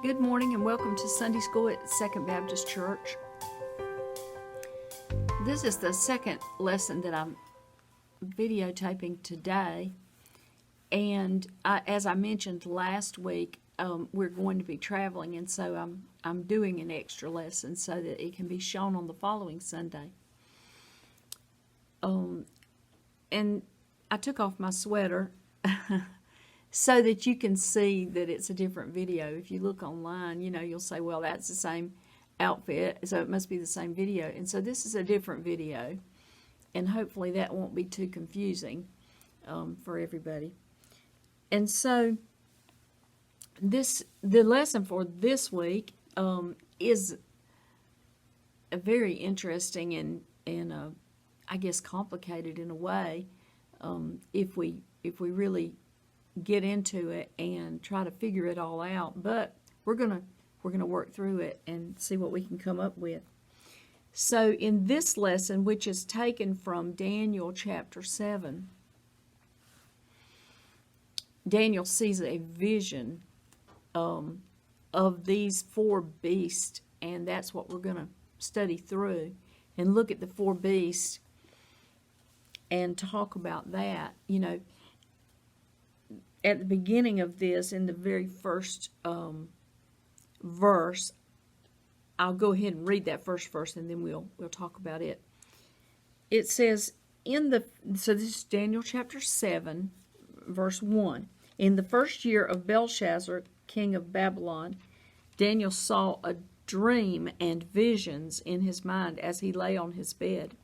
Good morning and welcome to Sunday School at Second Baptist Church. This is the second lesson that I'm videotaping today, and as I mentioned last week, we're going to be traveling, and so I'm doing an extra lesson so that it can be shown on the following Sunday. And I took off my sweater so that you can see that it's a different video. If you look online, you'll say, well, that's the same outfit, so it must be the same video. And so this is a different video, and hopefully that won't be too confusing for everybody. And so the lesson for this week is a very interesting and I guess complicated in a way if we really get into it and try to figure it all out, but we're gonna work through it and see what we can come up with. So in this lesson, which is taken from Daniel chapter 7, Daniel sees a vision of these four beasts, and that's what we're going to study through and look at the four beasts and talk about that. At the beginning of this, in the very first verse, I'll go ahead and read that first verse, and then we'll talk about it. It says, so this is Daniel chapter 7, verse 1. In the first year of Belshazzar, king of Babylon, Daniel saw a dream and visions in his mind as he lay on his bed.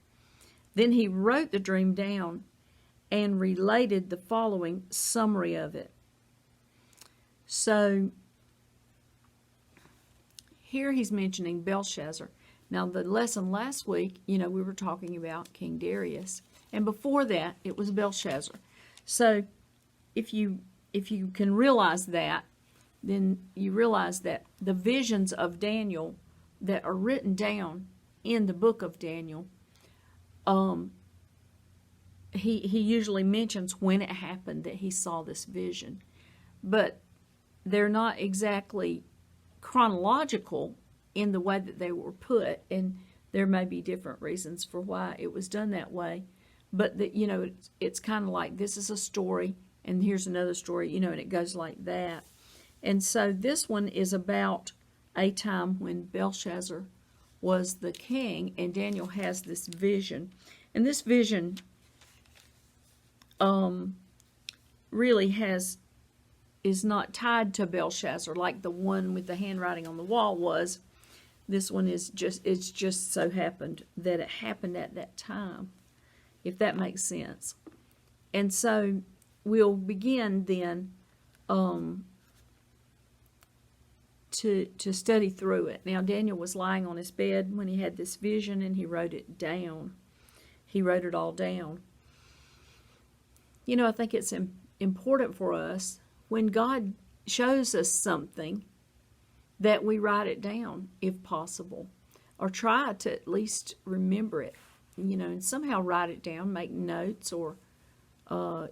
Then he wrote the dream down and related the following summary of it. So here he's mentioning Belshazzar. Now the lesson last week, we were talking about King Darius, and before that it was Belshazzar. So if you can realize that, then you realize that the visions of Daniel that are written down in the book of Daniel, he usually mentions when it happened that he saw this vision, but they're not exactly chronological in the way that they were put, and there may be different reasons for why it was done that way, but it's kind of like this is a story and here's another story, and it goes like that. And so this one is about a time when Belshazzar was the king, and Daniel has this vision, and this vision really is not tied to Belshazzar like the one with the handwriting on the wall was. This one it's just so happened that it happened at that time, if that makes sense. And so we'll begin then to study through it. Now Daniel was lying on his bed when he had this vision, and he wrote it down. He wrote it all down. I think it's important for us when God shows us something that we write it down if possible, or try to at least remember it, and somehow write it down, make notes, or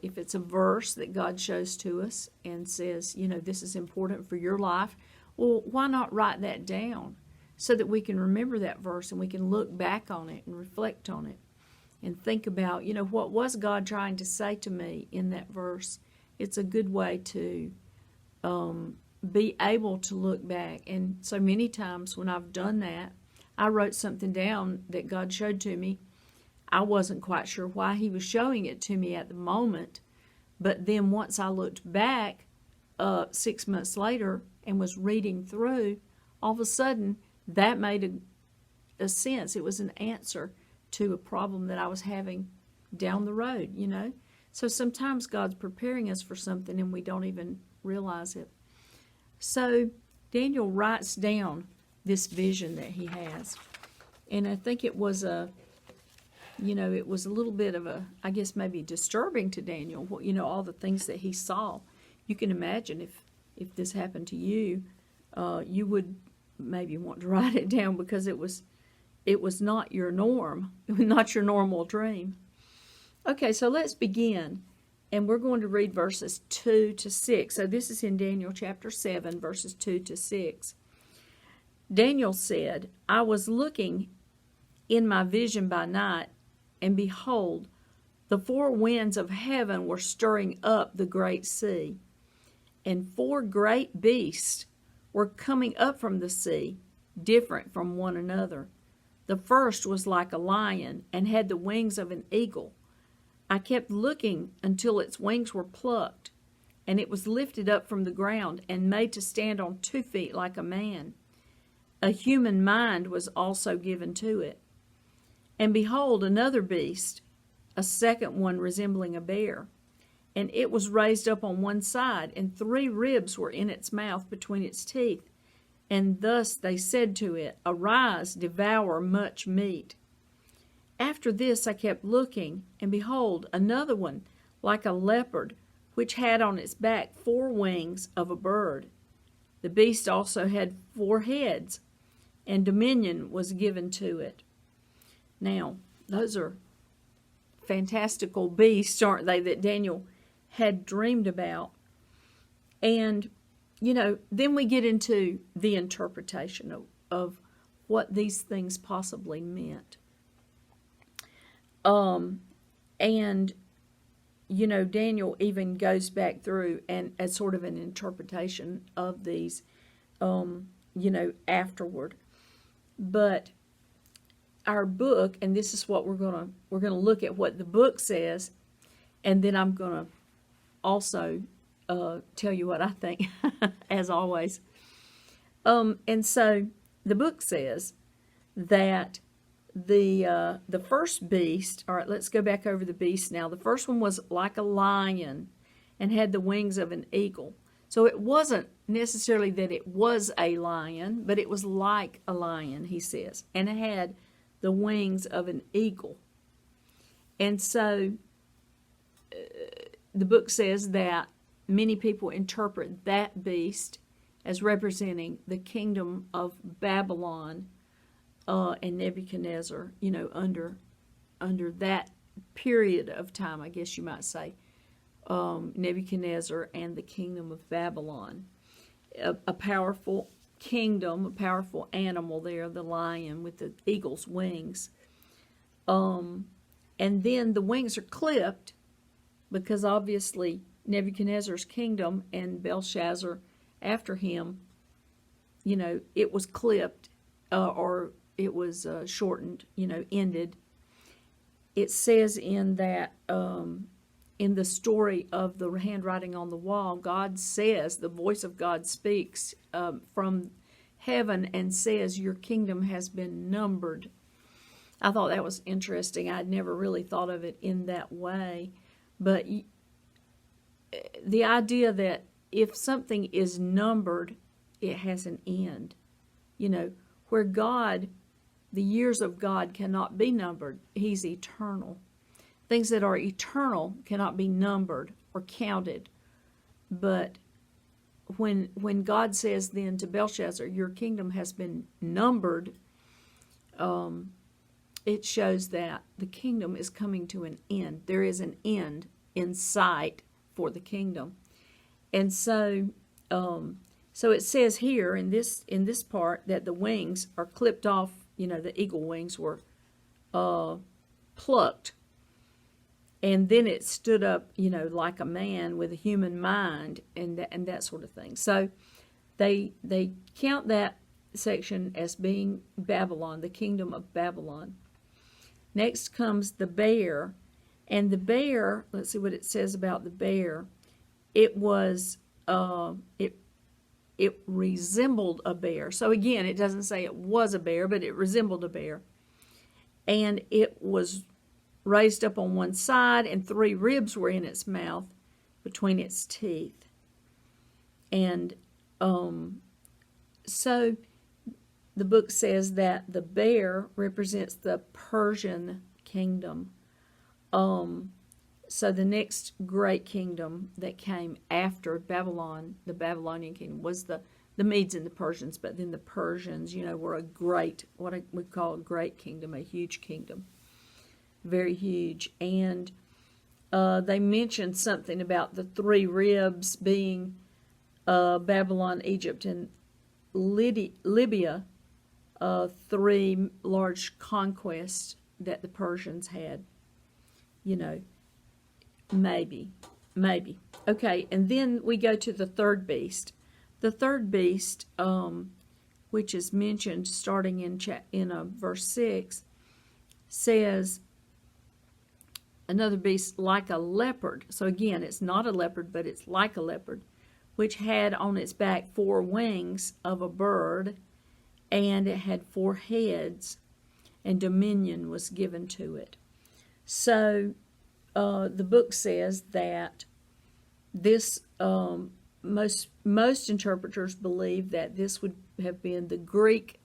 if it's a verse that God shows to us and says, this is important for your life, well, why not write that down so that we can remember that verse and we can look back on it and reflect on it and think about, what was God trying to say to me in that verse. It's a good way to be able to look back. And so many times when I've done that, I wrote something down that God showed to me. I wasn't quite sure why he was showing it to me at the moment, but then once I looked back 6 months later and was reading through, all of a sudden that made a sense. It was an answer to a problem that I was having down the road, So sometimes God's preparing us for something and we don't even realize it. So Daniel writes down this vision that he has. And I think it was a little bit of I guess maybe disturbing to Daniel, all the things that he saw. You can imagine if this happened to you, you would maybe want to write it down because it was not your norm, not your normal dream. Okay, so let's begin. And we're going to read verses 2 to 6. So this is in Daniel chapter 7, verses 2 to 6. Daniel said, I was looking in my vision by night, and behold, the four winds of heaven were stirring up the great sea, and four great beasts were coming up from the sea, different from one another. The first was like a lion, and had the wings of an eagle. I kept looking until its wings were plucked, and it was lifted up from the ground, and made to stand on 2 feet like a man. A human mind was also given to it. And behold, another beast, a second one resembling a bear, and it was raised up on one side, and 3 ribs were in its mouth between its teeth. And thus they said to it, Arise, devour much meat. After this I kept looking, and behold, another one, like a leopard, which had on its back 4 wings of a bird. The beast also had 4 heads, and dominion was given to it. Now, those are fantastical beasts, aren't they, that Daniel had dreamed about. And, then we get into the interpretation of what these things possibly meant. Daniel even goes back through and as sort of an interpretation of these, afterward. But our book, and this is what we're gonna look at what the book says, and then I'm gonna also tell you what I think, as always. And so the book says that the first beast. All right, let's go back over the beast now. The first one was like a lion, and had the wings of an eagle. So it wasn't necessarily that it was a lion, but it was like a lion, he says, and it had the wings of an eagle. And so the book says that many people interpret that beast as representing the kingdom of Babylon and Nebuchadnezzar, under that period of time, I guess you might say, Nebuchadnezzar and the kingdom of Babylon. A powerful kingdom, a powerful animal there, the lion with the eagle's wings. And then the wings are clipped, because obviously Nebuchadnezzar's kingdom and Belshazzar after him, it was clipped, or it was shortened, ended. It says in that, in the story of the handwriting on the wall, God says, the voice of God speaks from heaven and says, your kingdom has been numbered. I thought that was interesting. I'd never really thought of it in that way. But the idea that if something is numbered, it has an end. Where God, the years of God cannot be numbered. He's eternal. Things that are eternal cannot be numbered or counted. But when God says then to Belshazzar, your kingdom has been numbered, it shows that the kingdom is coming to an end. There is an end in sight for the kingdom. And so it says here in this part that the wings are clipped off. The eagle wings were plucked. And then it stood up, like a man with a human mind, and that sort of thing. So they count that section as being Babylon, the kingdom of Babylon. Next comes the bear. And the bear, let's see what it says about the bear. It was, it resembled a bear. So again, it doesn't say it was a bear, but it resembled a bear. And it was raised up on one side, and 3 ribs were in its mouth between its teeth. And so the book says that the bear represents the Persian kingdom. So the next great kingdom that came after Babylon, the Babylonian kingdom, was the Medes and the Persians. But then the Persians, were what we call a great kingdom, a huge kingdom. Very huge. And they mentioned something about the three ribs being Babylon, Egypt, and Libya, three large conquests that the Persians had. You know, maybe. Okay, and then we go to the third beast. The third beast, which is mentioned starting in verse 6, says, another beast like a leopard. So again, it's not a leopard, but it's like a leopard, which had on its back 4 wings of a bird, and it had 4 heads, and dominion was given to it. So the book says that this, most interpreters believe that this would have been the Greek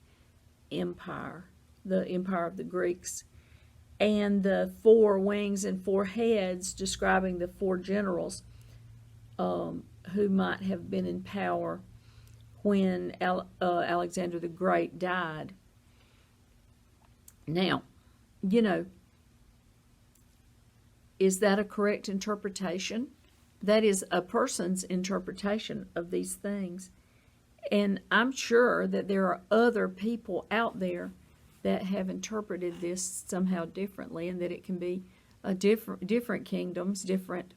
Empire, the empire of the Greeks, and the 4 wings and 4 heads describing the 4 generals who might have been in power when Alexander the Great died. Now, you know, is that a correct interpretation? That is a person's interpretation of these things. And I'm sure that there are other people out there that have interpreted this somehow differently, and that it can be a different kingdoms, different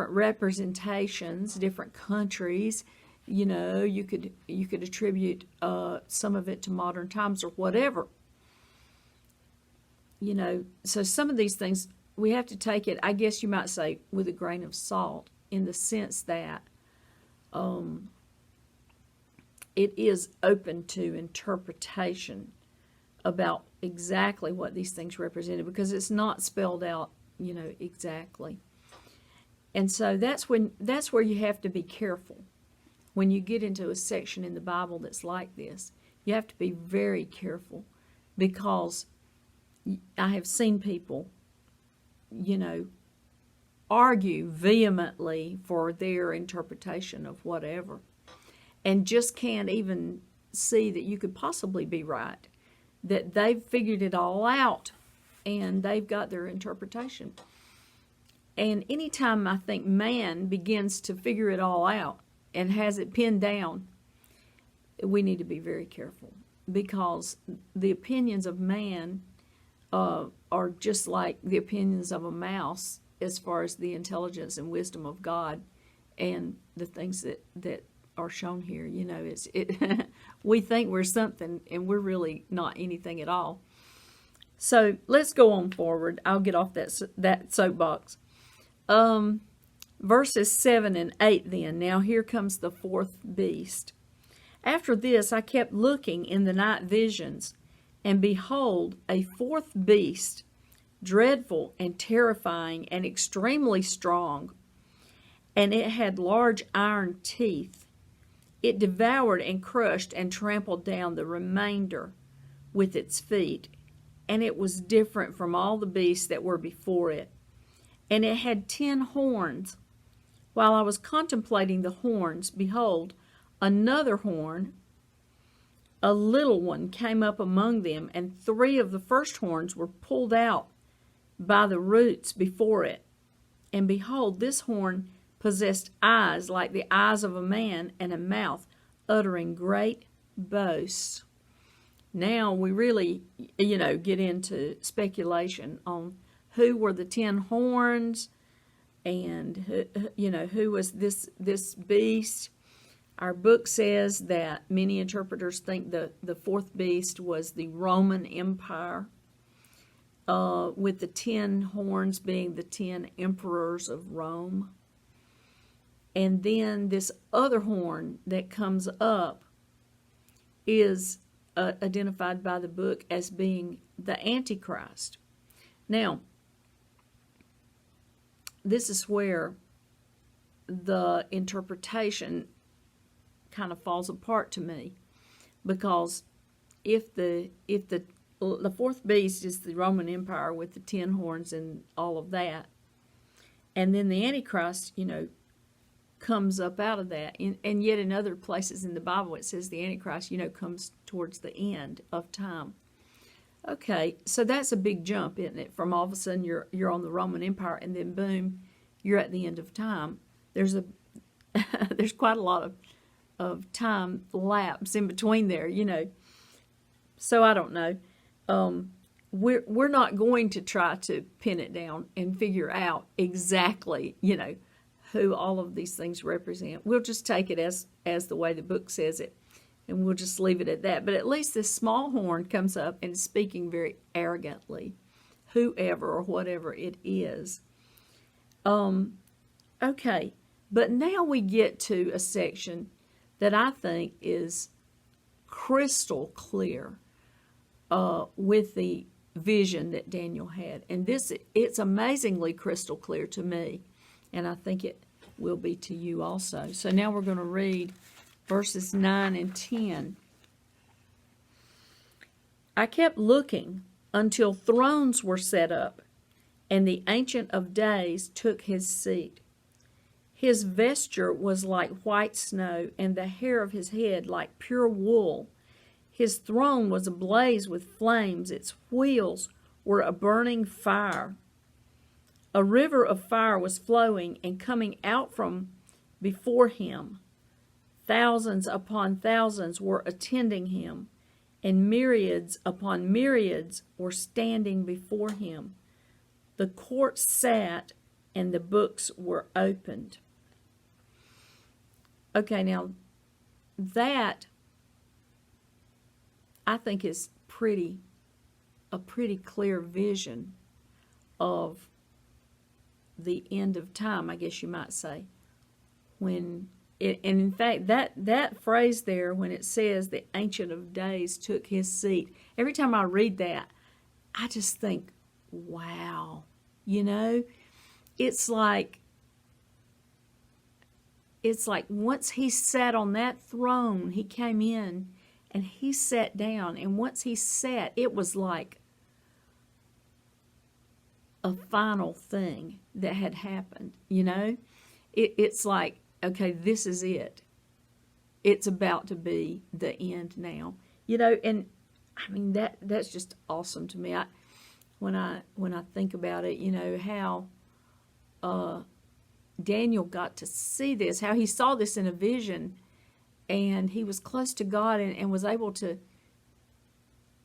representations, different countries. You know, you could attribute some of it to modern times or whatever. You know, so some of these things we have to take it, I guess you might say, with a grain of salt, in the sense that it is open to interpretation about exactly what these things represented, because it's not spelled out, you know, exactly. And so that's where you have to be careful. When you get into a section in the Bible that's like this, you have to be very careful, because I have seen people, you know, argue vehemently for their interpretation of whatever, and just can't even see that you could possibly be right, that they've figured it all out and they've got their interpretation. And anytime I think man begins to figure it all out and has it pinned down, we need to be very careful, because the opinions of man are just like the opinions of a mouse as far as the intelligence and wisdom of God and the things that are shown here. You know, we think we're something and we're really not anything at all. So let's go on forward. I'll get off that soapbox. Verses 7 and 8 then. Now here comes the fourth beast. After this I kept looking in the night visions, and behold, a fourth beast, dreadful and terrifying and extremely strong, and it had large iron teeth. It devoured and crushed and trampled down the remainder with its feet, and it was different from all the beasts that were before it. And it had 10 horns. While I was contemplating the horns, behold, another horn, a little one, came up among them, and 3 of the first horns were pulled out by the roots before it. And behold, this horn possessed eyes like the eyes of a man, and a mouth uttering great boasts. Now we really, you know, get into speculation on who were the 10 horns, and who was this beast. Our book says that many interpreters think the fourth beast was the Roman Empire, with the 10 horns being the 10 emperors of Rome. And then this other horn that comes up is identified by the book as being the Antichrist. Now, this is where the interpretation kind of falls apart to me, because if the fourth beast is the Roman Empire with the 10 horns and all of that, and then the Antichrist, comes up out of that, and yet in other places in the Bible it says the Antichrist, comes towards the end of time. Okay, so that's a big jump, isn't it? From all of a sudden you're on the Roman Empire, and then boom, you're at the end of time. There's a there's quite a lot of time lapse in between there, you know. So I don't know. We're not going to try to pin it down and figure out exactly, you know, who all of these things represent. We'll just take it as the way the book says it, and we'll just leave it at that. But at least this small horn comes up and is speaking very arrogantly, whoever or whatever it is. Okay, but now we get to a section that I think is crystal clear with the vision that Daniel had. And it's amazingly crystal clear to me, and I think it will be to you also. So now we're going to read verses 9 and 10. I kept looking until thrones were set up, and the Ancient of Days took his seat. His vesture was like white snow, and the hair of his head like pure wool. His throne was ablaze with flames. Its wheels were a burning fire. A river of fire was flowing and coming out from before him. Thousands upon thousands were attending him, and myriads upon myriads were standing before him. The court sat, and the books were opened. Okay, now that I think is a pretty clear vision of the end of time, I guess you might say. And in fact, that phrase there, when it says the Ancient of Days took his seat, every time I read that, I just think, wow, you know, it's like once he sat on that throne, he came in and he sat down, and once he sat, it was like a final thing that had happened, you know? It's like, okay, this is it. It's about to be the end now. You know, and I mean that's just awesome to me. When I think about it, you know, how Daniel got to see this, how he saw this in a vision, and he was close to God and was able to,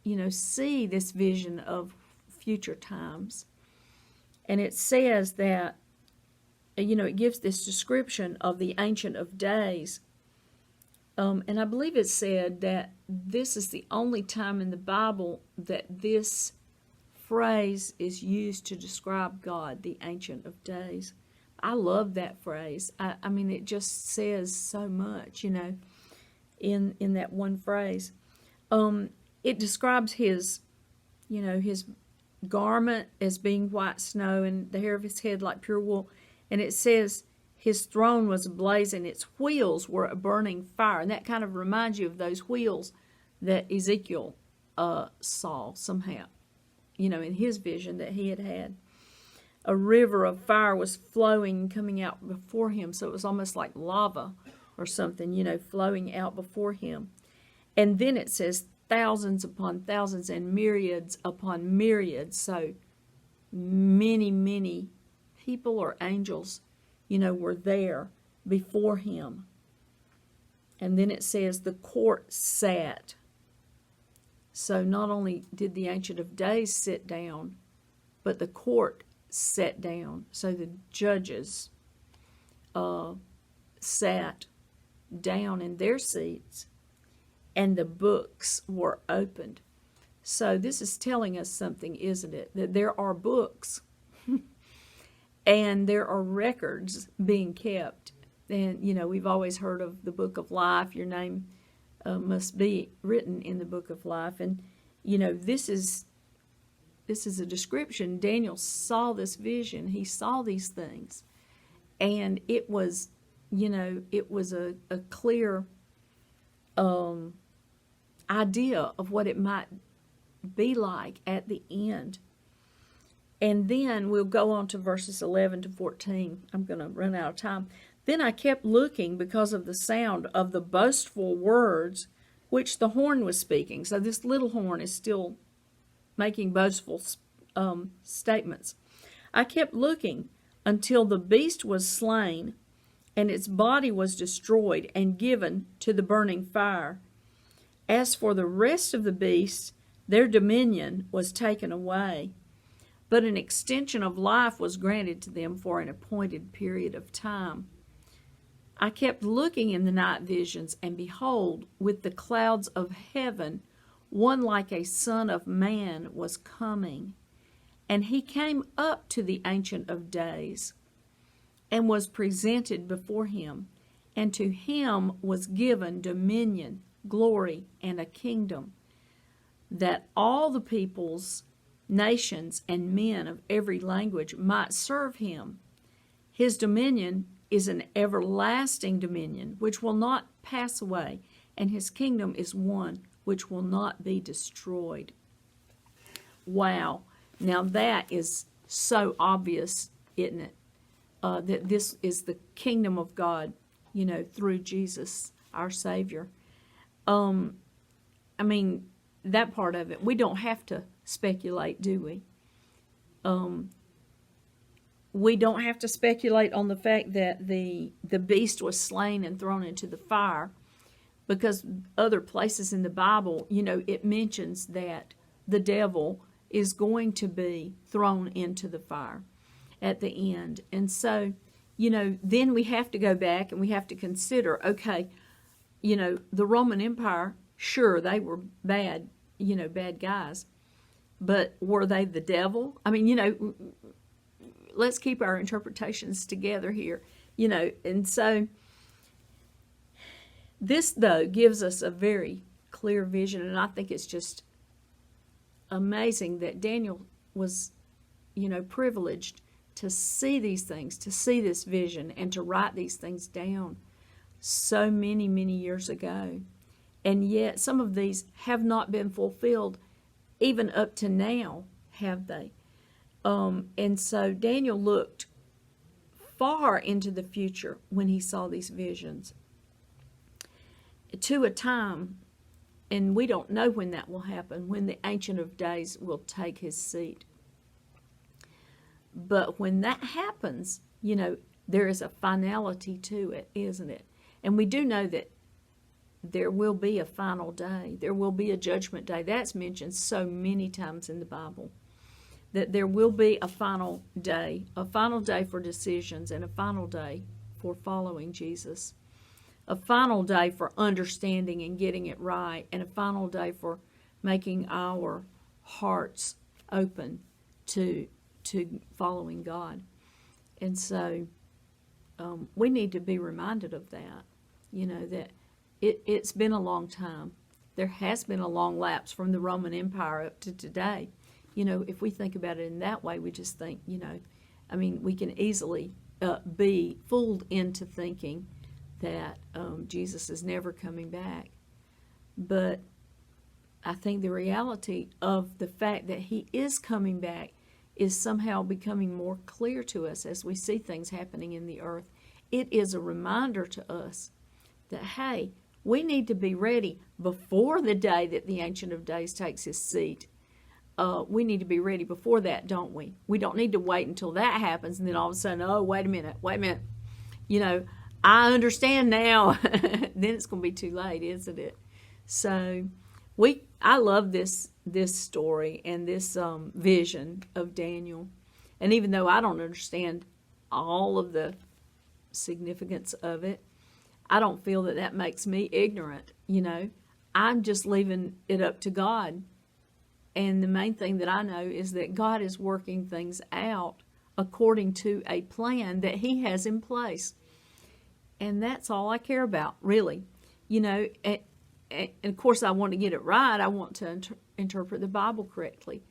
you know, see this vision of future times. And it says that, you know, it gives this description of the Ancient of Days. And I believe it said that this is the only time in the Bible that this phrase is used to describe God, the Ancient of Days. I love that phrase. I mean, it just says so much, you know, in that one phrase. It describes his, you know, his garment as being white snow and the hair of his head like pure wool. And it says his throne was ablaze and its wheels were a burning fire. And that kind of reminds you of those wheels that Ezekiel saw somehow, you know, in his vision that he had. A river of fire was flowing, coming out before him. So it was almost like lava or something, you know, flowing out before him. And then it says thousands upon thousands and myriads upon myriads. So many, many people or angels, you know, were there before him. And then it says the court sat. So not only did the Ancient of Days sit down, but the court sat down. So the judges sat down in their seats, and the books were opened. So this is telling us something, isn't it? That there are books and there are records being kept. And, you know, we've always heard of the book of life. Your name must be written in the book of life. And, you know, this is a description. Daniel saw this vision. He saw these things. And it was, you know, it was a clear idea of what it might be like at the end. And then we'll go on to verses 11 to 14. I'm going to run out of time. Then I kept looking because of the sound of the boastful words which the horn was speaking. So this little horn is still making boastful statements. I kept looking until the beast was slain, and its body was destroyed and given to the burning fire. As for the rest of the beasts, their dominion was taken away, but an extension of life was granted to them for an appointed period of time. I kept looking in the night visions, and behold, with the clouds of heaven, one like a son of man was coming. And he came up to the Ancient of Days, and was presented before him. And to him was given dominion, glory, and a kingdom, that all the peoples, nations, and men of every language might serve him. His dominion is an everlasting dominion which will not pass away, and his kingdom is one which will not be destroyed. Wow. Now that is so obvious, isn't it? That this is the kingdom of God, through Jesus, our Savior. That part of it, we don't have to speculate, do we? We don't have to speculate on the fact that the beast was slain and thrown into the fire, because other places in the Bible, it mentions that the devil is going to be thrown into the fire at the end. And so, then we have to go back and we have to consider, okay, the Roman Empire, sure, they were bad, bad guys, but were they the devil? Let's keep our interpretations together here, and so this, though, gives us a very clear vision, and I think it's just amazing that Daniel was, privileged to see these things, to see this vision, and to write these things down so many, many years ago. And yet some of these have not been fulfilled even up to now, have they? And so Daniel looked far into the future when he saw these visions, to a time, and we don't know when that will happen, when the Ancient of Days will take his seat. But when that happens, there is a finality to it, isn't it? And we do know that there will be a final day. There will be a judgment day. That's mentioned so many times in the Bible, that there will be a final day for decisions, and a final day for following Jesus, a final day for understanding and getting it right, and a final day for making our hearts open to following God. And so we need to be reminded of that, that it's been a long time. There has been a long lapse from the Roman Empire up to today. If we think about it in that way, we just think, we can easily be fooled into thinking that Jesus is never coming back. But I think the reality of the fact that he is coming back is somehow becoming more clear to us as we see things happening in the earth. It is a reminder to us that, hey, we need to be ready before the day that the Ancient of Days takes his seat. We need to be ready before that, don't we? We don't need to wait until that happens and then all of a sudden, oh, wait a minute. I understand now. Then it's going to be too late, isn't it? So I love this story and this vision of Daniel. And even though I don't understand all of the significance of it, I don't feel that makes me ignorant. I'm just leaving it up to God. And the main thing that I know is that God is working things out according to a plan that he has in place. And that's all I care about, really. And of course I want to get it right. I want to interpret the Bible correctly.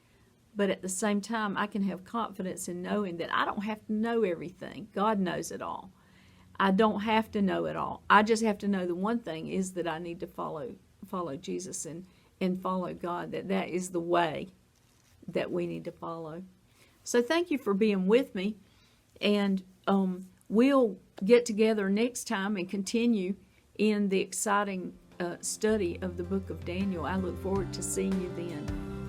But at the same time, I can have confidence in knowing that I don't have to know everything. God knows it all. I don't have to know it all. I just have to know the one thing is that I need to follow Jesus and follow God, that is the way that we need to follow. So thank you for being with me, and we'll get together next time and continue in the exciting study of the book of Daniel. I look forward to seeing you then.